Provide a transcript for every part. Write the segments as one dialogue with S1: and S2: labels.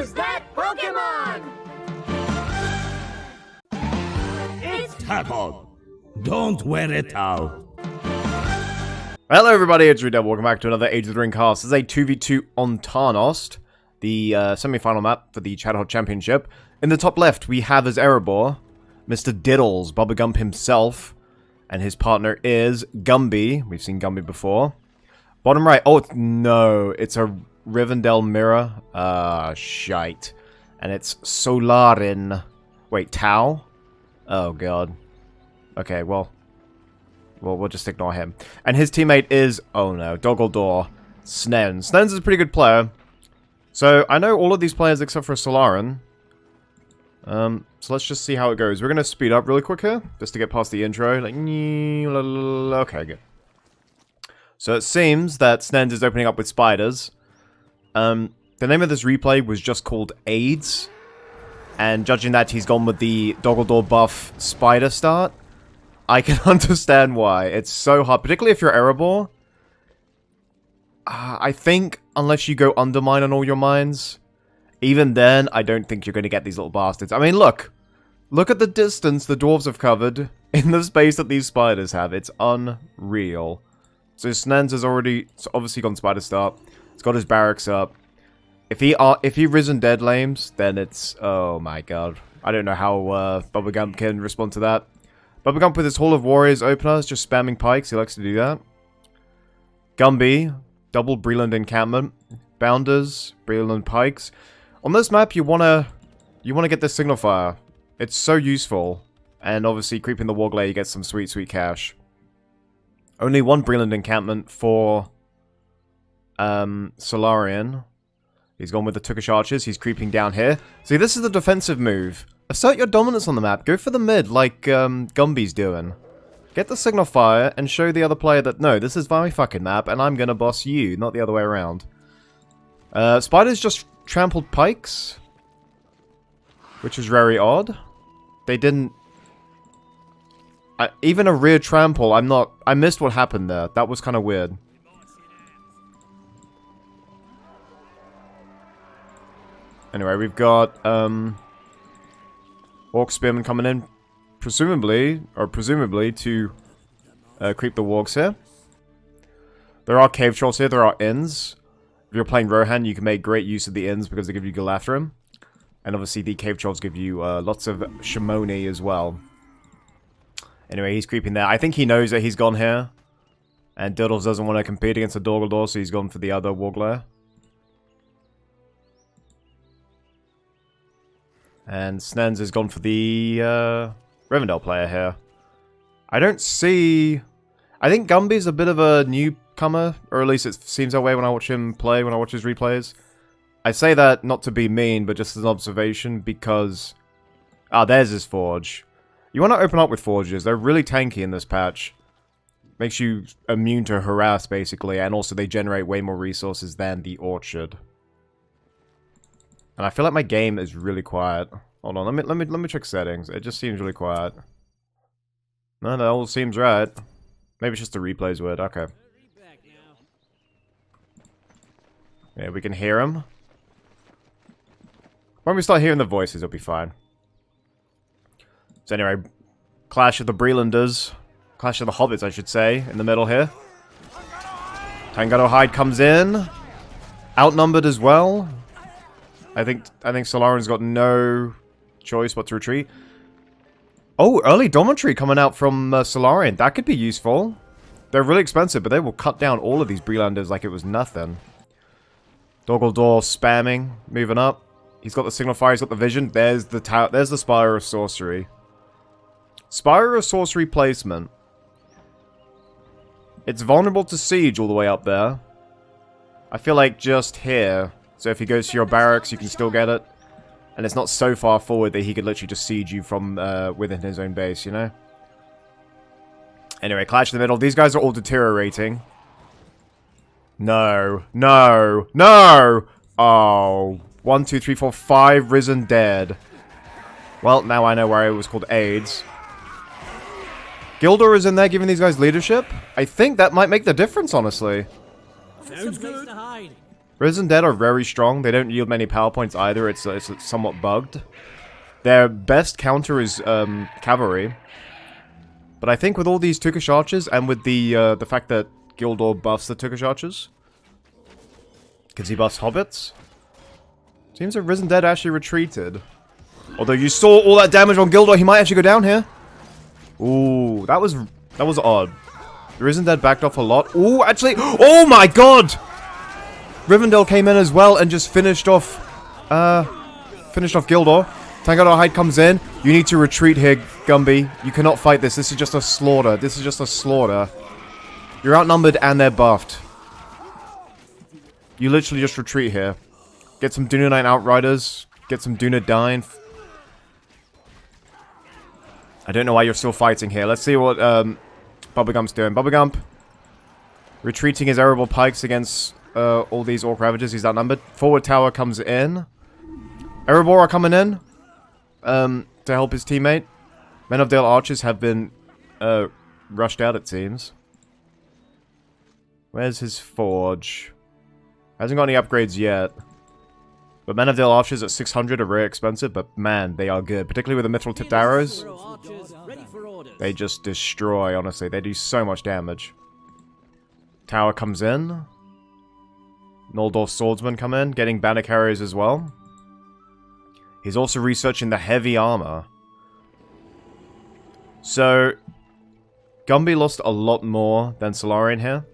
S1: Who's that Pokemon? It's
S2: Tadpog. Don't wear it out.
S3: Hello everybody, it's RuudDevil. Welcome back to another Age of the Ring cast. This is a 2v2 on Tarnost, the semi-final map for the Chadhog Championship. In the top left, we have as Erebor, Mr. Diddles, Bubba Gump himself, and his partner is Gumby. We've seen Gumby before. Bottom right, oh no, it's a Rivendell mirror. Shite. And it's Solarin. Wait, Tau? Oh god. Okay, well, we'll just ignore him. And his teammate is, oh no, Doggledore, Snens. Snens is a pretty good player. So, I know all of these players except for Solarin. So let's just see how it goes. We're going to speed up really quick here, just to get past the intro. Like, okay, good. So it seems that Snens is opening up with spiders. The name of this replay was just called AIDS. And judging that he's gone with the Doggledore buff spider start, I can understand why. It's so hard, particularly if you're Erebor. I think, unless you go Undermine on all your mines, even then, I don't think you're going to get these little bastards. I mean, look. Look at the distance the dwarves have covered in the space that these spiders have. It's unreal. So Snens has obviously gone spider start. He's got his barracks up. If he risen dead lames, then it's, oh my god. I don't know how Bubba Gump can respond to that. Bubba Gump with his Hall of Warriors openers, just spamming pikes. He likes to do that. Gumby, double Breland encampment, Bounders, Breland pikes. On this map, you wanna get this signal fire. It's so useful, and obviously creeping the Warglare, you get some sweet, sweet cash. Only one Breland encampment for Solarian. He's gone with the Tookish Archers. He's creeping down here. See, this is the defensive move. Assert your dominance on the map. Go for the mid, like Gumby's doing. Get the signal fire and show the other player that, no, this is my fucking map, and I'm gonna boss you, not the other way around. Spiders just trampled pikes, which is very odd. They didn't... even a rear trample, I missed what happened there. That was kind of weird. Anyway, we've got Orc Spearmen coming in, presumably to creep the wargs here. There are cave trolls here, there are inns. If you're playing Rohan, you can make great use of the inns because they give you Galafrim. And obviously the cave trolls give you lots of Shimoni as well. Anyway, he's creeping there. I think he knows that he's gone here. And Diddles doesn't want to compete against the Doggledore, so he's gone for the other Warglare. And Snens has gone for the Rivendell player here. I don't see... I think Gumby's a bit of a newcomer, or at least it seems that way when I watch him play, when I watch his replays. I say that not to be mean, but just as an observation, because... ah, there's his Forge. You want to open up with Forges. They're really tanky in this patch. Makes you immune to harass, basically, and also they generate way more resources than the Orchard. And I feel like my game is really quiet. Hold on, let me check settings. It just seems really quiet. No, that all seems right. Maybe it's just the replays weird. Okay. Yeah, we can hear him. When we start hearing the voices, it'll be fine. So anyway, Clash of the Brelanders. Clash of the Hobbits, I should say, in the middle here. Tangado Hyde comes in. Outnumbered as well. I think Solarin's got no choice but to retreat. Oh, early Dormitory coming out from Solarian. That could be useful. They're really expensive, but they will cut down all of these Brelanders like it was nothing. Doggledore spamming, moving up. He's got the signal fire, he's got the vision. There's the Spire of Sorcery. Spire of Sorcery placement. It's vulnerable to siege all the way up there. I feel like just here... so if he goes to your barracks, you can still get it. And it's not so far forward that he could literally just siege you from within his own base, you know? Anyway, Clash in the middle. These guys are all deteriorating. No. No. No! Oh. 1, 2, 3, 4, 5 risen dead. Well, now I know why it was called AIDS. Gildor is in there giving these guys leadership. I think that might make the difference, honestly.
S4: Sounds good.
S3: Risen Dead are very strong. They don't yield many power points either. It's somewhat bugged. Their best counter is cavalry. But I think with all these Turkish archers and with the fact that Gildor buffs the Turkish archers, because he buffs hobbits, seems that Risen Dead actually retreated. Although you saw all that damage on Gildor, he might actually go down here. Ooh, that was odd. Risen Dead backed off a lot. Ooh, actually, oh my god! Rivendell came in as well and just finished off Gildor. Tangador Hyde comes in. You need to retreat here, Gumby. You cannot fight this. This is just a slaughter. This is just a slaughter. You're outnumbered and they're buffed. You literally just retreat here. Get some Dunedain Outriders. Get some Dunedain. I don't know why you're still fighting here. Let's see what Bubblegump's doing. Bubblegump retreating his Erebor pikes against all these Orc Ravagers. He's outnumbered. Forward tower comes in. Erebor are coming in to help his teammate. Men of Dale archers have been rushed out, it seems. Where's his forge? Hasn't got any upgrades yet. But Men of Dale archers at 600 are very expensive, but man, they are good. Particularly with the mithril tipped arrows. They just destroy, honestly. They do so much damage. Tower comes in. Noldor swordsmen come in, getting banner carriers as well. He's also researching the heavy armor. So, Gumby lost a lot more than Solarian here.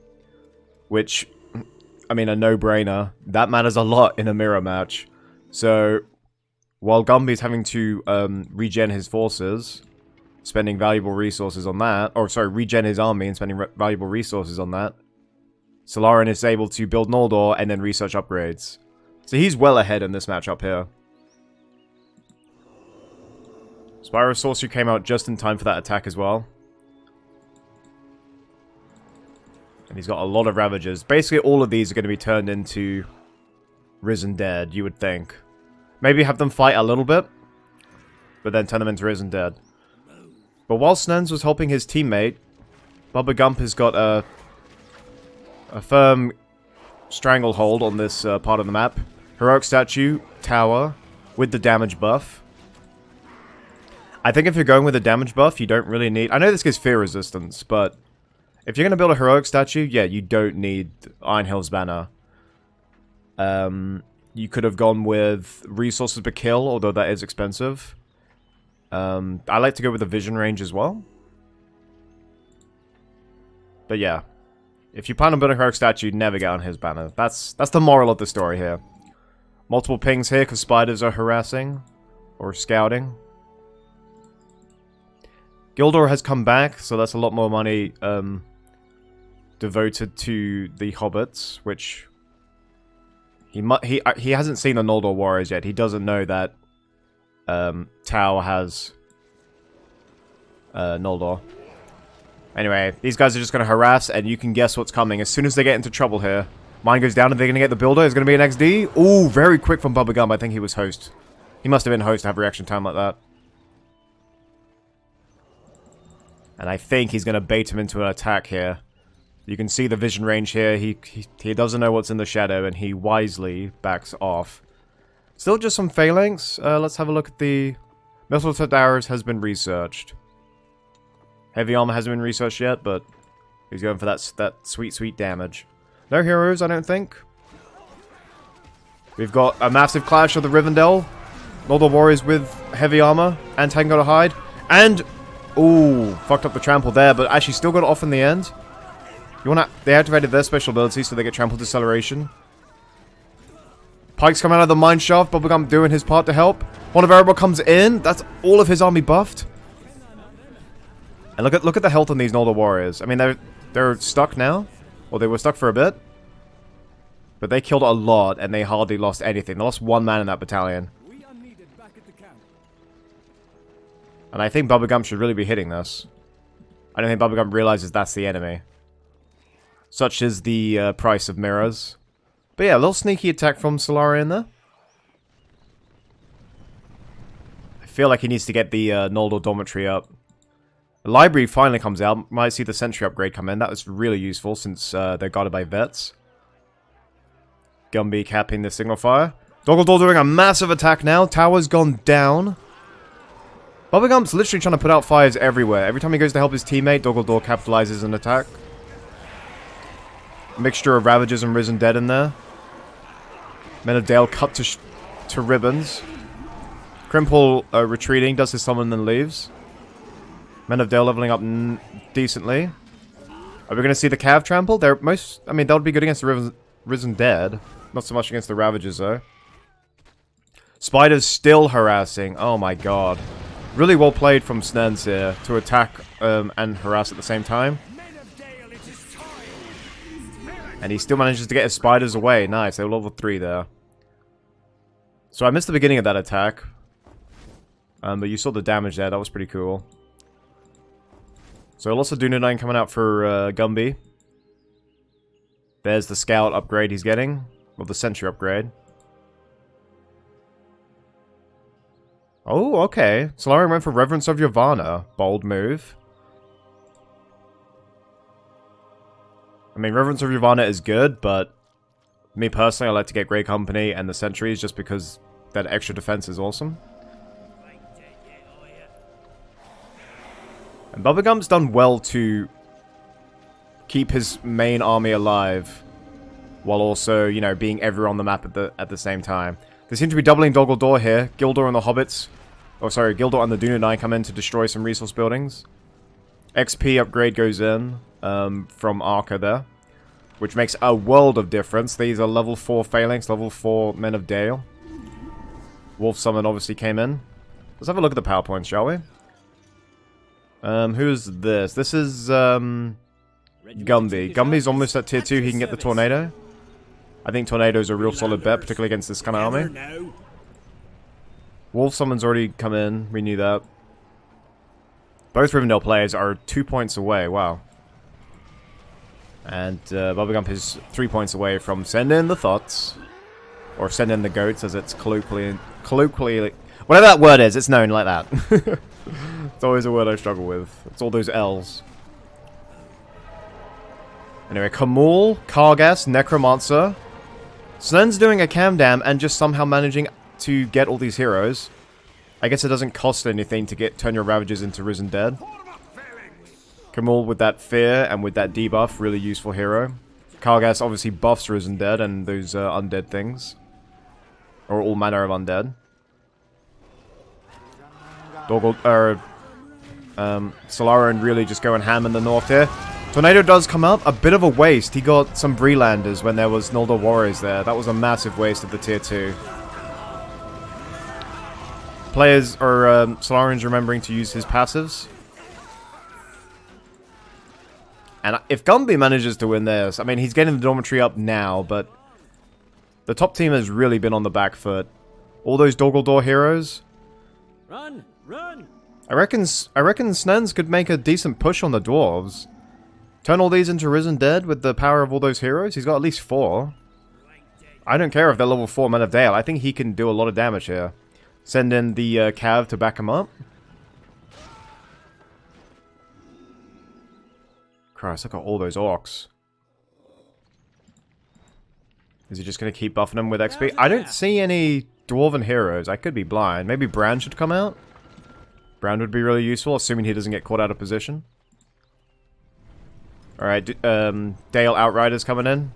S3: Which, I mean, a no-brainer. That matters a lot in a mirror match. So, while Gumby's having to regen his forces, spending valuable resources on that, or sorry, regen his army and spending valuable resources on that, Solarian is able to build Noldor and then research upgrades. So he's well ahead in this matchup here. Spyro Sorcery came out just in time for that attack as well. And he's got a lot of Ravagers. Basically all of these are going to be turned into Risen Dead, you would think. Maybe have them fight a little bit, but then turn them into Risen Dead. But while Snens was helping his teammate, Bubba Gump has got a firm stranglehold on this part of the map. Heroic Statue, Tower, with the damage buff. I think if you're going with a damage buff, you don't really need... I know this gives fear resistance, but if you're going to build a Heroic Statue, yeah, you don't need Ironhill's Banner. You could have gone with Resources per kill, although that is expensive. I like to go with the Vision range as well. But yeah. If you plan on building a Heroic Statue, never get on his banner. That's the moral of the story here. Multiple pings here because spiders are harassing. Or scouting. Gildor has come back, so that's a lot more money devoted to the hobbits, which he hasn't seen the Noldor Warriors yet. He doesn't know that Tau has Noldor. Anyway, these guys are just going to harass, and you can guess what's coming. As soon as they get into trouble here, mine goes down, and they're going to get the builder. It's going to be an XD. Ooh, very quick from Bubba Gump. I think he was host. He must have been host to have reaction time like that. And I think he's going to bait him into an attack here. You can see the vision range here. He doesn't know what's in the shadow, and he wisely backs off. Still just some phalanx. Let's have a look at the... Mithril Arrows has been researched. Heavy armor hasn't been researched yet, but he's going for that sweet, sweet damage. No heroes, I don't think. We've got a massive clash of the Rivendell. Noldor Warriors with heavy armor. And Taken got a hide. And... Ooh, fucked up the trample there, but actually still got it off in the end. They activated their special ability, so they get trample deceleration. Pikes come out of the mine shaft. Bubblegum doing his part to help. One of Erebor comes in. That's all of his army buffed. And look at the health on these Noldor Warriors. I mean, they're stuck now. Or they were stuck for a bit. But they killed a lot, and they hardly lost anything. They lost one man in that battalion. And I think Bubblegum should really be hitting this. I don't think Bubblegum realizes that's the enemy. Such is the price of mirrors. But yeah, a little sneaky attack from Solarian there. I feel like he needs to get the Noldor Dormitory up. The library finally comes out. Might see the Sentry upgrade come in. That was really useful since they're guarded by vets. Gumby capping the signal fire. Doggledore doing a massive attack now. Tower's gone down. Bubblegum's literally trying to put out fires everywhere. Every time he goes to help his teammate, Doggledore capitalizes an attack. Mixture of Ravagers and Risen Dead in there. Men of Dale cut to ribbons. Crimple retreating, does his summon, then leaves. Men of Dale leveling up decently. Are we going to see the Cav trample? They're I mean, that would be good against the Risen Dead. Not so much against the Ravagers, though. Spider's still harassing. Oh my god. Really well played from Snens here to attack and harass at the same time. And he still manages to get his spiders away. Nice, they were level 3 there. So I missed the beginning of that attack. But you saw the damage there, that was pretty cool. So lots of Dunedain coming out for Gumby. There's the Scout upgrade he's getting. Or the Sentry upgrade. Oh, okay. Solarian went for Reverence of Yavanna. Bold move. I mean, Reverence of Yavanna is good, but me personally, I like to get Grey Company and the Sentries just because that extra defense is awesome. And Bubblegum's done well to keep his main army alive while also, you know, being everywhere on the map at the same time. They seem to be doubling Doggledore here. Gildor and the Hobbits... Oh, sorry, Gildor and the Dunedain come in to destroy some resource buildings. XP upgrade goes in from Arca there, which makes a world of difference. These are level 4 Phalanx, level 4 Men of Dale. Wolf Summon obviously came in. Let's have a look at the PowerPoints, shall we? Who's this? This is Gumby. Gumby's almost at tier 2. He can get the Tornado. I think Tornado's a real solid bet, particularly against this kind of army. Wolf Summon's already come in. We knew that. Both Rivendell players are 2 points away. Wow. And Bubblegump is 3 points away from Send In the Thoughts. Or Send In the Goats, as it's colloquially... Whatever that word is, it's known like that. It's always a word I struggle with. It's all those L's. Anyway, Kamul, Kargas, Necromancer. Snen's doing a cam dam and just somehow managing to get all these heroes. I guess it doesn't cost anything to turn your Ravagers into Risen Dead. Kamul with that fear and with that debuff, really useful hero. Kargas obviously buffs Risen Dead and those undead things. Or all manner of undead. Solarian really just going ham in the north here. Tornado does come up. A bit of a waste. He got some Brelanders when there was Noldor Warriors there. That was a massive waste of the tier 2. Players, or Solarian's remembering to use his passives. And if Gumby manages to win this, I mean, he's getting the dormitory up now, but the top team has really been on the back foot. All those Doggledore heroes.
S1: Run! Run!
S3: I reckon Snens could make a decent push on the dwarves. Turn all these into Risen Dead with the power of all those heroes. He's got at least 4. I don't care if they're level 4 Men of Dale. I think he can do a lot of damage here. Send in the Cav to back him up. Christ, look at all those orcs. Is he just going to keep buffing them with XP? I don't see any Dwarven heroes. I could be blind. Maybe Bran should come out? Bran would be really useful, assuming he doesn't get caught out of position. Alright, Dale Outriders coming in.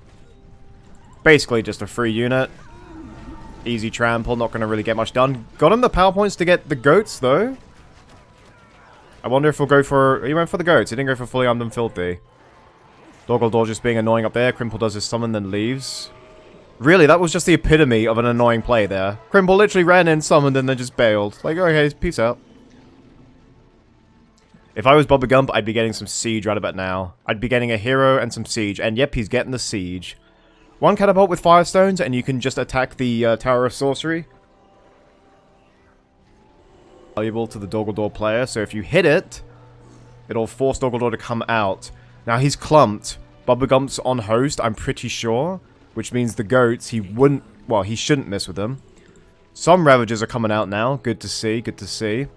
S3: Basically just a free unit. Easy trample, not going to really get much done. Got him the power points to get the goats, though. I wonder if he'll go for... He went for the goats. He didn't go for fully armed and filthy. Doggledore just being annoying up there. Crimple does his summon, then leaves. Really, that was just the epitome of an annoying play there. Crimple literally ran in, summoned, and then just bailed. Like, okay, peace out. If I was Bubblegump, I'd be getting some siege right about now. I'd be getting a hero and some siege. And yep, he's getting the siege. 1 catapult with firestones, and you can just attack the Tower of Sorcery. Valuable to the Doggledore player, so if you hit it, it'll force Doggledore to come out. Now, he's clumped. Bubblegump's on host, I'm pretty sure. Which means the goats, he wouldn't... Well, he shouldn't miss with them. Some Ravagers are coming out now. Good to see, good to see.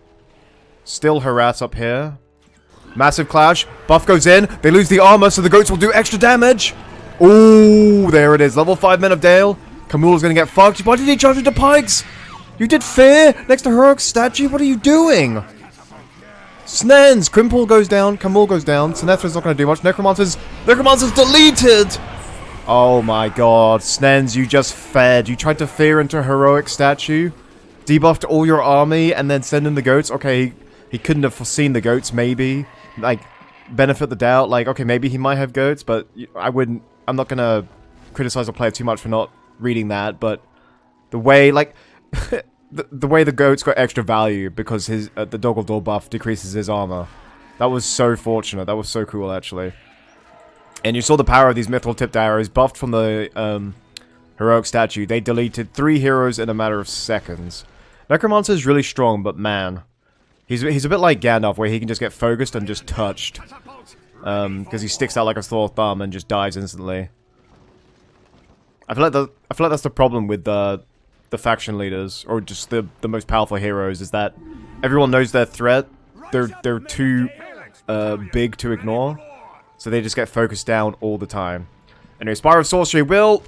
S3: Still harass up here. Massive clash. Buff goes in. They lose the armor, so the goats will do extra damage. Ooh, there it is. Level 5 Men of Dale. Kamula's gonna get fucked. Why did he charge into pikes? You did fear next to heroic statue? What are you doing? Snens! Crimple goes down. Kamul goes down. Sinethra's not gonna do much. Necromancer's deleted! Oh my god. Snens, you just fed. You tried to fear into heroic statue. Debuffed all your army and then send in the goats. Okay, he couldn't have foreseen the goats, maybe. Like, benefit the doubt. Like, okay, maybe he might have goats, but I'm not gonna criticize a player too much for not reading that, but the way, like, the way the goats got extra value because his the Doggle buff decreases his armor. That was so fortunate. That was so cool, actually. And you saw the power of these mithril tipped arrows buffed from the heroic statue. They deleted 3 heroes in a matter of seconds. Necromancer is really strong, but man, he's a bit like Gandalf, where he can just get focused and just touched, because he sticks out like a sore thumb and just dies instantly. I feel like that's the problem with the faction leaders, or just the most powerful heroes, is that everyone knows their threat. They're too big to ignore, so they just get focused down all the time. Anyway, Spire of Sorcery will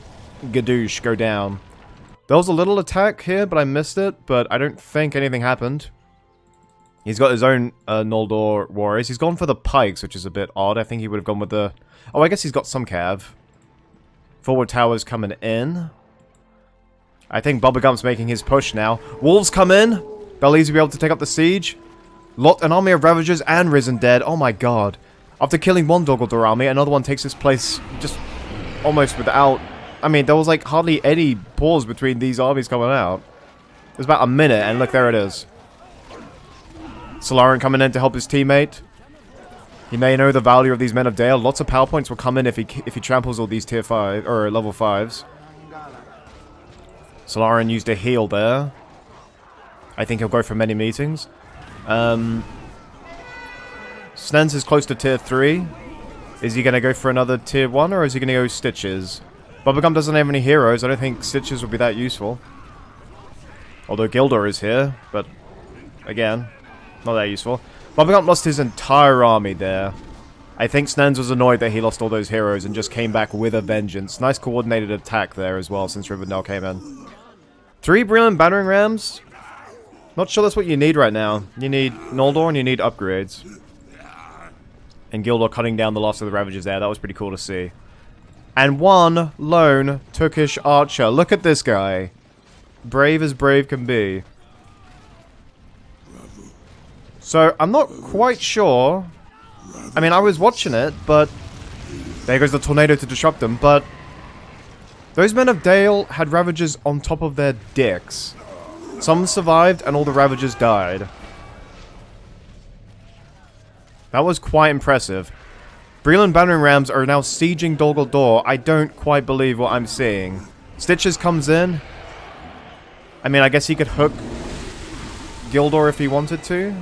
S3: gadoosh go down. There was a little attack here, but I missed it. But I don't think anything happened. He's got his own Noldor warriors. He's gone for the pikes, which is a bit odd. I think he would have gone with the... Oh, I guess he's got some cav. Forward towers coming in. I think Bubblegump's making his push now. Wolves come in. They'll easily be able to take up the siege. An army of Ravagers and Risen Dead. Oh my god. After killing one Doggle army, another one takes its place just almost without... I mean, there was like hardly any pause between these armies coming out. It was about a minute, and look, there it is. Solarian coming in to help his teammate. He may know the value of these Men of Dale. Lots of power points will come in if he tramples all these tier 5 or level 5s. Solarian used a heal there. I think he'll go for many meetings. Snens is close to tier 3. Is he going to go for another tier 1, or is he going to go Stitches? Bubblegum doesn't have any heroes. I don't think Stitches will be that useful. Although Gildor is here, but again, not that useful. Bubblegum lost his entire army there. I think Snens was annoyed that he lost all those heroes and just came back with a vengeance. Nice coordinated attack there as well since Rivendell came in. 3 Brilliant Battering Rams. Not sure that's what you need right now. You need Noldor and you need upgrades. And Gildor cutting down the last of the Ravagers there. That was pretty cool to see. And 1 lone Turkish archer. Look at this guy. Brave as brave can be. So, I'm not quite sure. I mean, I was watching it, but... There goes the tornado to disrupt them, but... Those Men of Dale had Ravagers on top of their dicks. Some survived, and all the Ravagers died. That was quite impressive. Breland Battering Rams are now sieging Dol Guldur. I don't quite believe what I'm seeing. Stitches comes in. I mean, I guess he could hook Gildor if he wanted to.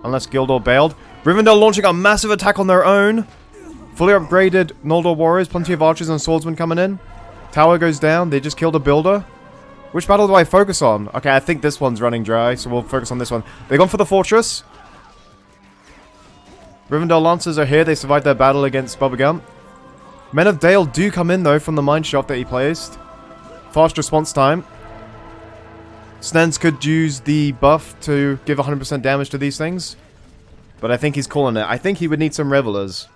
S3: Unless Gildor bailed. Rivendell launching a massive attack on their own. Fully upgraded Noldor warriors. Plenty of archers and swordsmen coming in. Tower goes down. They just killed a builder. Which battle do I focus on? Okay, I think this one's running dry, so we'll focus on this one. They've gone for the fortress. Rivendell Lancers are here. They survived their battle against Bubblegum. Men of Dale do come in, though, from the mine shaft that he placed. Fast response time. Snens could use the buff to give 100% damage to these things. But I think he's calling it. I think he would need some Revelers.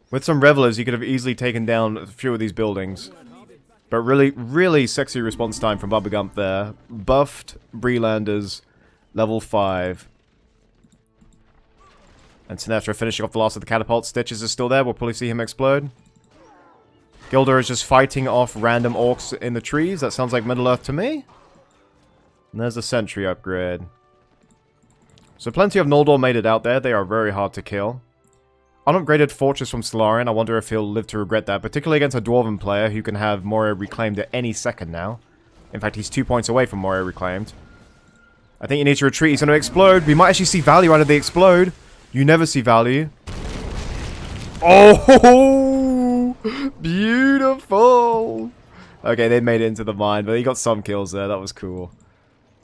S3: With some Revelers, he could have easily taken down a few of these buildings. But really, really sexy response time from Bubblegum there. Buffed Brelanders, level 5. And Sinestro finishing off the last of the catapults. Stitches is still there. We'll probably see him explode. Gildor is just fighting off random orcs in the trees. That sounds like Middle-earth to me. And there's the sentry upgrade. So plenty of Noldor made it out there. They are very hard to kill. Unupgraded Fortress from Solarian. I wonder if he'll live to regret that. Particularly against a Dwarven player who can have Moria reclaimed at any second now. In fact, he's 2 points away from Moria reclaimed. I think he needs to retreat. He's going to explode. We might actually see value out of the explode. You never see value. Oh! Beautiful! Okay, they made it into the mine, but he got some kills there. That was cool.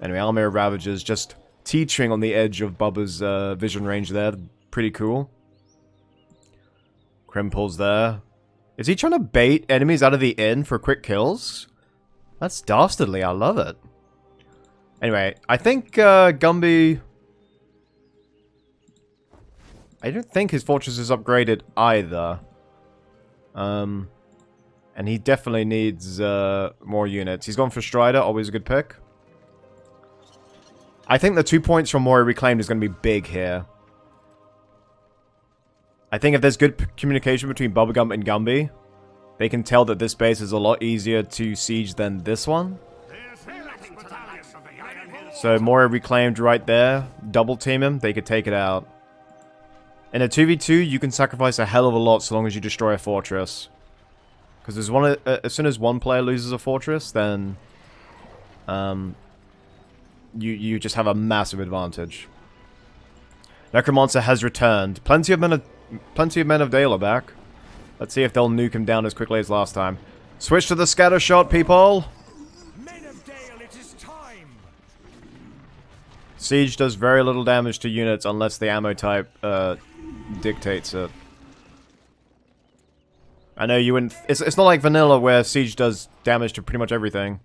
S3: Anyway, Almir Ravagers just teetering on the edge of Bubba's vision range there. Pretty cool. Krimple's there. Is he trying to bait enemies out of the inn for quick kills? That's dastardly, I love it. Anyway, I think Gumby... I don't think his fortress is upgraded either. And he definitely needs more units. He's gone for Strider, always a good pick. I think the 2 points from Mori Reclaimed is going to be big here. I think if there's good communication between Bubblegum and Gumby, they can tell that this base is a lot easier to siege than this one. So Mori Reclaimed right there. Double team him, they could take it out. In a 2v2, you can sacrifice a hell of a lot so long as you destroy a fortress. Because as soon as one player loses a fortress, then you just have a massive advantage. Necromancer has returned. Plenty of men of Dale are back. Let's see if they'll nuke him down as quickly as last time. Switch to the scatter shot, people. Men of Dale, it is time. Siege does very little damage to units unless the ammo type dictates it. I know you wouldn't... It's not like vanilla where Siege does damage to pretty much everything.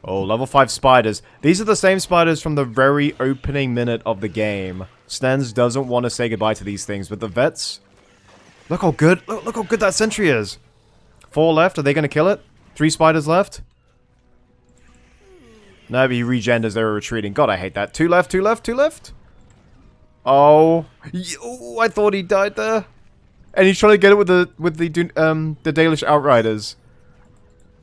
S3: Oh, level 5 spiders. These are the same spiders from the very opening minute of the game. Snens doesn't want to say goodbye to these things, but the vets... Look how good... Look how good that sentry is! 4 left, are they going to kill it? 3 spiders left? No, but he regened as they were retreating. God, I hate that. 2 left, 2 left, 2 left! Oh... Oh, I thought he died there. And he's trying to get it with the Dalish Outriders.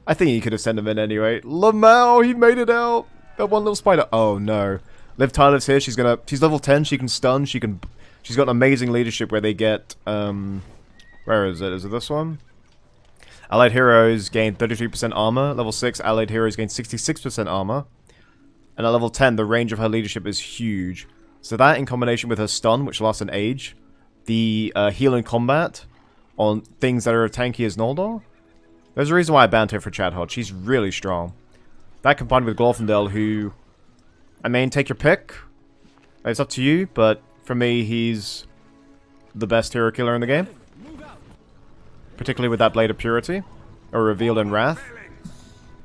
S3: I think he could have sent him in anyway. Lamau, he made it out. That one little spider. Oh no. Liv Tyler's here. She's level 10. She can stun. She's got an amazing leadership where they get where is it? Is it this one? Allied heroes gain 33% armor. Level 6 allied heroes gain 66% armor. And at level 10, the range of her leadership is huge. So that in combination with her stun, which lasts an age, the heal in combat on things that are as tanky as Noldor. There's a reason why I banned her for Chadhod. She's really strong. That combined with Glorfindel, who... I mean, take your pick. It's up to you, but for me, he's the best hero killer in the game. Particularly with that Blade of Purity, or Revealed in Wrath.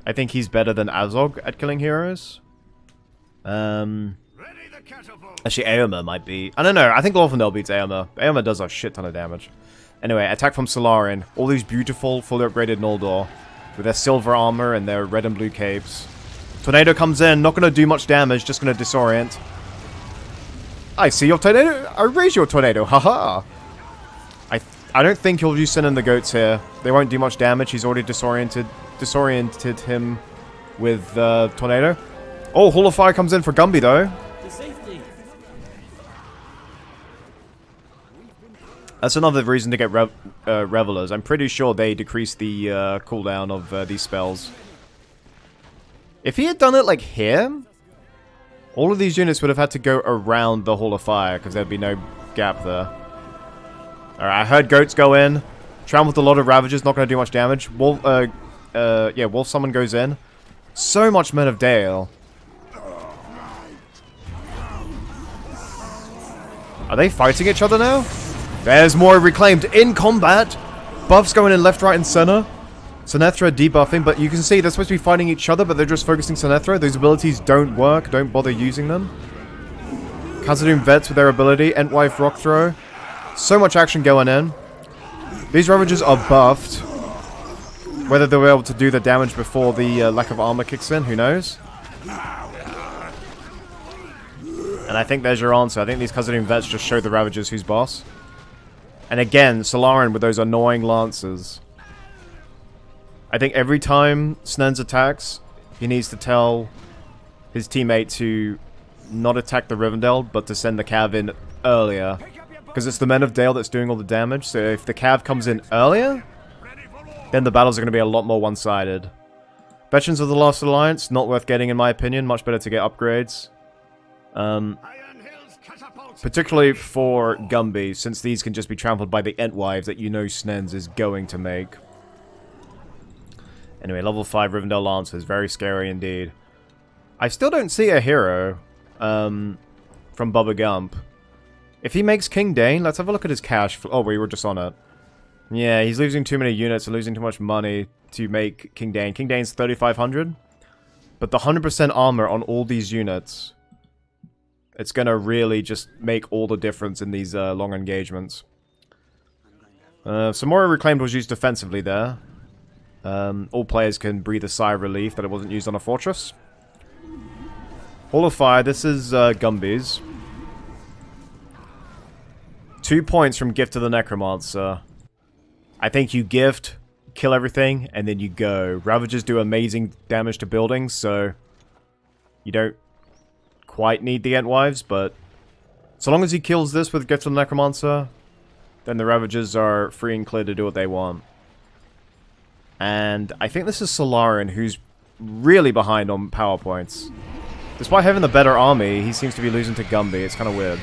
S3: I think he's better than Azog at killing heroes. Actually, Eomer might be... I don't know, I think Glorfindel beats Eomer. Eomer does a shit ton of damage. Anyway, attack from Solarian. All these beautiful, fully upgraded Noldor. With their silver armor and their red and blue capes. Tornado comes in, not going to do much damage, just going to disorient. I see your tornado. I raise your tornado, haha. I don't think he'll use Sin and the Goats here. They won't do much damage, he's already disoriented him with Tornado. Oh, Hall of Fire comes in for Gumby though. That's another reason to get Revelers. I'm pretty sure they decrease the cooldown of these spells. If he had done it like here, all of these units would have had to go around the Hall of Fire because there'd be no gap there. Alright, I heard Goats go in. Tram with a lot of Ravagers, not going to do much damage. Wolf Summon goes in. So much Men of Dale. Are they fighting each other now? There's more Reclaimed in combat. Buffs going in left, right, and center. Sinethra debuffing, but you can see they're supposed to be fighting each other, but they're just focusing Sinethra. Those abilities don't work. Don't bother using them. Khazad-dûm vets with their ability. Entwife Rock Throw. So much action going in. These Ravagers are buffed. Whether they'll be able to do the damage before the lack of armor kicks in, who knows? And I think there's your answer. I think these Khazad-dûm vets just show the Ravagers who's boss. And again, Solarian with those annoying lances. I think every time Snens attacks, he needs to tell his teammate to not attack the Rivendell, but to send the Cav in earlier. Because it's the Men of Dale that's doing all the damage, so if the Cav comes in earlier, then the battles are going to be a lot more one-sided. Veterans of the Last Alliance, not worth getting in my opinion, much better to get upgrades. Particularly for Gumby, since these can just be trampled by the Entwives that you know Snens is going to make. Anyway, level 5 Rivendell Lancers, very scary indeed. I still don't see a hero from Bubba Gump. If he makes King Dane, let's have a look at his cash. Oh, we were just on it. Yeah, he's losing too many units and losing too much money to make King Dane. King Dane's 3,500. But the 100% armor on all these units, it's gonna really just make all the difference in these long engagements. Some more Reclaimed was used defensively there. All players can breathe a sigh of relief that it wasn't used on a fortress. Hall of Fire, this is Gumby's. 2 points from Gift to the Necromancer. I think you gift, kill everything, and then you go. Ravagers do amazing damage to buildings, so you don't quite need the Entwives, but so long as he kills this with Gift to the Necromancer, then the Ravagers are free and clear to do what they want. And I think this is Solarian, who's really behind on power points. Despite having the better army, he seems to be losing to Gumby. It's kind of weird.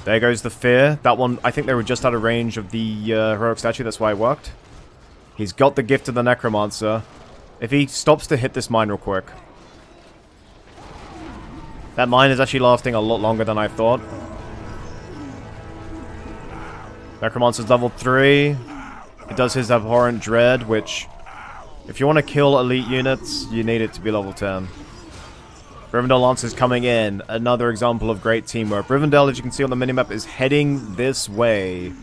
S3: There goes the Fear. That one, I think they were just out of range of the Heroic Statue. That's why it worked. He's got the Gift of the Necromancer. If he stops to hit this mine real quick. That mine is actually lasting a lot longer than I thought. Necromancer's level 3. It does his Abhorrent Dread, which, if you want to kill elite units, you need it to be level 10. Rivendell Lancer's coming in. Another example of great teamwork. Rivendell, as you can see on the minimap, is heading this way.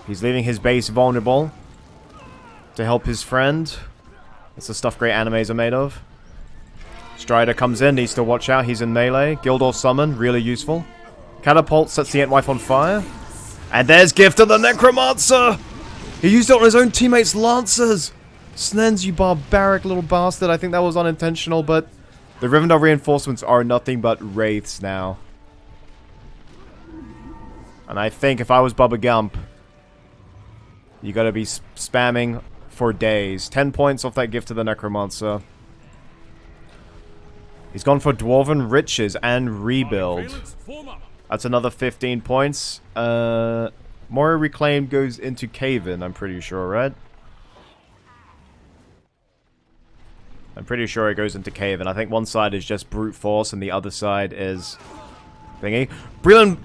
S3: He's leaving his base vulnerable to help his friend. That's the stuff great animes are made of. Strider comes in, needs to watch out. He's in melee. Gildor Summon, really useful. Catapult sets the Entwife on fire. And there's Gift of the Necromancer! He used it on his own teammates' Lancers! Snens, you barbaric little bastard. I think that was unintentional, but the Rivendell reinforcements are nothing but wraiths now. And I think if I was Bubba Gump, you gotta be spamming for days. 10 points off that Gift to the Necromancer. He's gone for Dwarven Riches and Rebuild. That's another 15 points. Moria Reclaimed goes into Cave-In, I'm pretty sure, right? I'm pretty sure it goes into Cave-In. I think one side is just Brute Force and the other side is thingy. Breland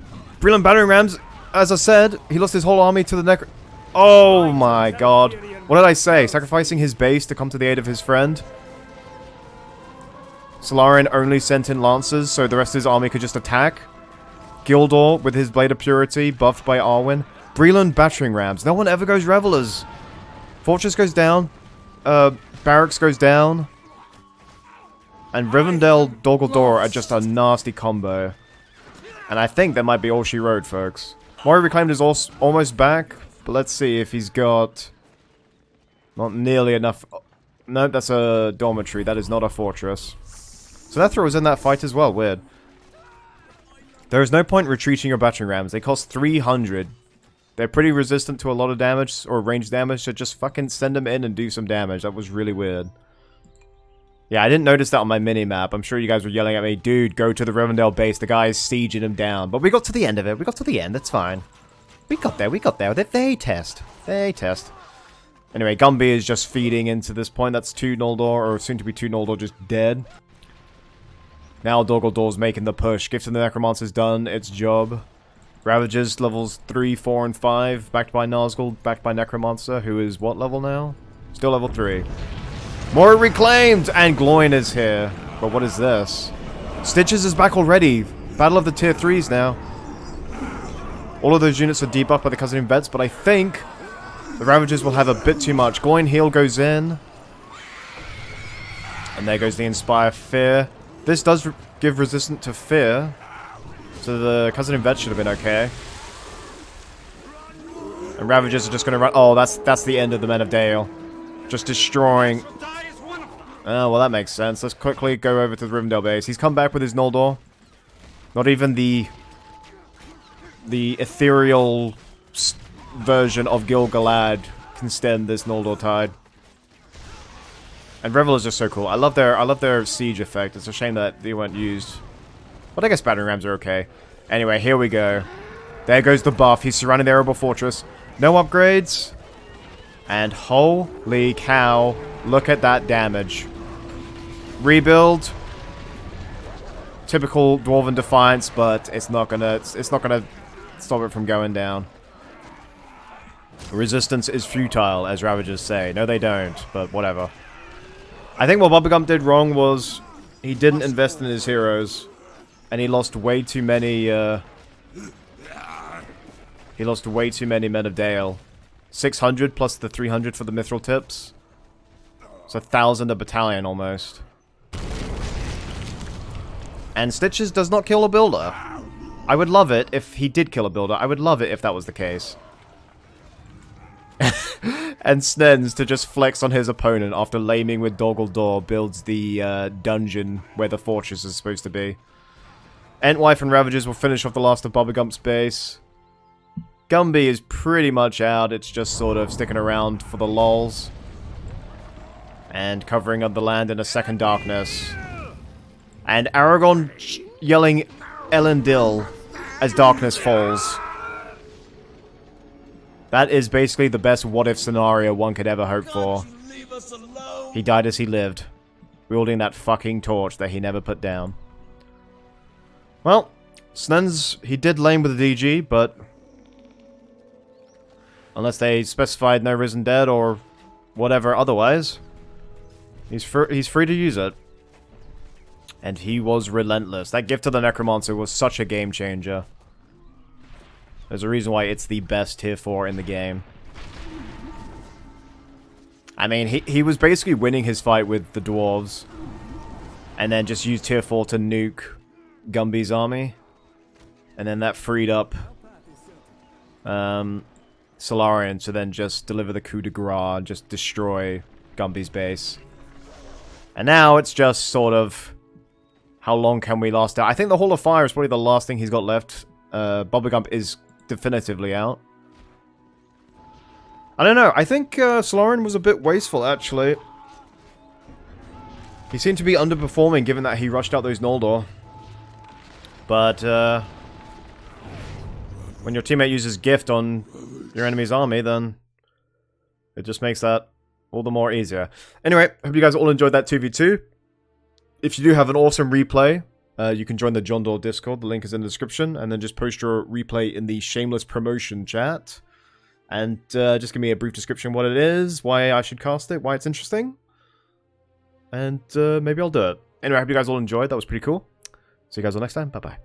S3: Battering Rams, as I said, he lost his whole army to the Oh my god. What did I say? Sacrificing his base to come to the aid of his friend? Solarian only sent in Lancers, so the rest of his army could just attack. Gildor, with his Blade of Purity, buffed by Arwen. Breland Battering Rams. No one ever goes Revelers. Fortress goes down. Barracks goes down. And Rivendell Dol Guldur are just a nasty combo. And I think that might be all she wrote, folks. Moria Reclaimed is almost back. But let's see if he's got not nearly enough. No, that's a dormitory. That is not a fortress. So Nethra was in that fight as well. Weird. There is no point retreating your battering rams. They cost 300. They're pretty resistant to a lot of damage, or range damage, so just fucking send them in and do some damage. That was really weird. Yeah, I didn't notice that on my mini-map. I'm sure you guys were yelling at me, dude, go to the Rivendell base. The guy is sieging him down. But we got to the end of it. We got to the end. That's fine. We got there. We got there. They test. They test. Anyway, Gumby is just feeding into this point. That's 2 Noldor, or soon to be 2 Noldor, just dead. Now Dol Guldur's making the push. Gift of the Necromancer's done its job. Ravagers levels 3, 4, and 5. Backed by Nazgul, backed by Necromancer, who is what level now? Still level 3. Moria Reclaimed! And Gloin is here. But what is this? Stitches is back already. Battle of the tier 3s now. All of those units are debuffed by the Cousin Vets, but I think the Ravagers will have a bit too much. Gloin Heal goes in. And there goes the Inspire Fear. This does give resistance to Fear. So the Cousin Vet should have been okay. And Ravagers are just going to run. Oh, that's the end of the Men of Dale. Just destroying. Oh, well, that makes sense. Let's quickly go over to the Rivendell base. He's come back with his Noldor. Not even the ethereal version of Gil-galad can stem this Noldor tide. And Revelers are so cool. I love their siege effect. It's a shame that they weren't used. But I guess battering rams are okay. Anyway, here we go. There goes the buff. He's surrounding the Erebor Fortress. No upgrades. And holy cow, look at that damage. Rebuild. Typical Dwarven Defiance, but it's not gonna stop it from going down. Resistance is futile, as Ravagers say. No, they don't, but whatever. I think what Bubblegum did wrong was he didn't invest in his heroes, and he lost way too many, he lost way too many Men of Dale. 600 plus the 300 for the Mithril tips. It's 1,000 a battalion, almost. And Stitches does not kill a builder. I would love it if he did kill a builder. I would love it if that was the case. And Snens, to just flex on his opponent after laming with Doggle Door, builds the dungeon where the fortress is supposed to be. Entwife and Ravagers will finish off the last of Bubblegump's base. Gumby is pretty much out. It's just sort of sticking around for the lulz. And covering up the land in a second darkness. And Aragorn yelling Elendil as darkness falls. That is basically the best what-if scenario one could ever hope for. He died as he lived, wielding that fucking torch that he never put down. Well, Snens, he did lame with the DG, but unless they specified no Risen Dead or whatever otherwise, he's free to use it. And he was relentless. That gift to the Necromancer was such a game changer. There's a reason why it's the best tier 4 in the game. I mean, he was basically winning his fight with the dwarves. And then just used tier 4 to nuke Gumby's army. And then that freed up Solarian to then just deliver the coup de grace, just destroy Gumby's base. And now it's just sort of, how long can we last out? I think the Hall of Fire is probably the last thing he's got left. Bubblegump is definitively out. I don't know. I think Solarian was a bit wasteful, actually. He seemed to be underperforming, given that he rushed out those Noldor. But when your teammate uses Gift on your enemy's army, then it just makes that all the more easier. Anyway, hope you guys all enjoyed that 2v2. If you do have an awesome replay, you can join the John Doe Discord. The link is in the description. And then just post your replay in the Shameless Promotion chat. And just give me a brief description of what it is, why I should cast it, why it's interesting. And maybe I'll do it. Anyway, I hope you guys all enjoyed. That was pretty cool. See you guys all next time. Bye-bye.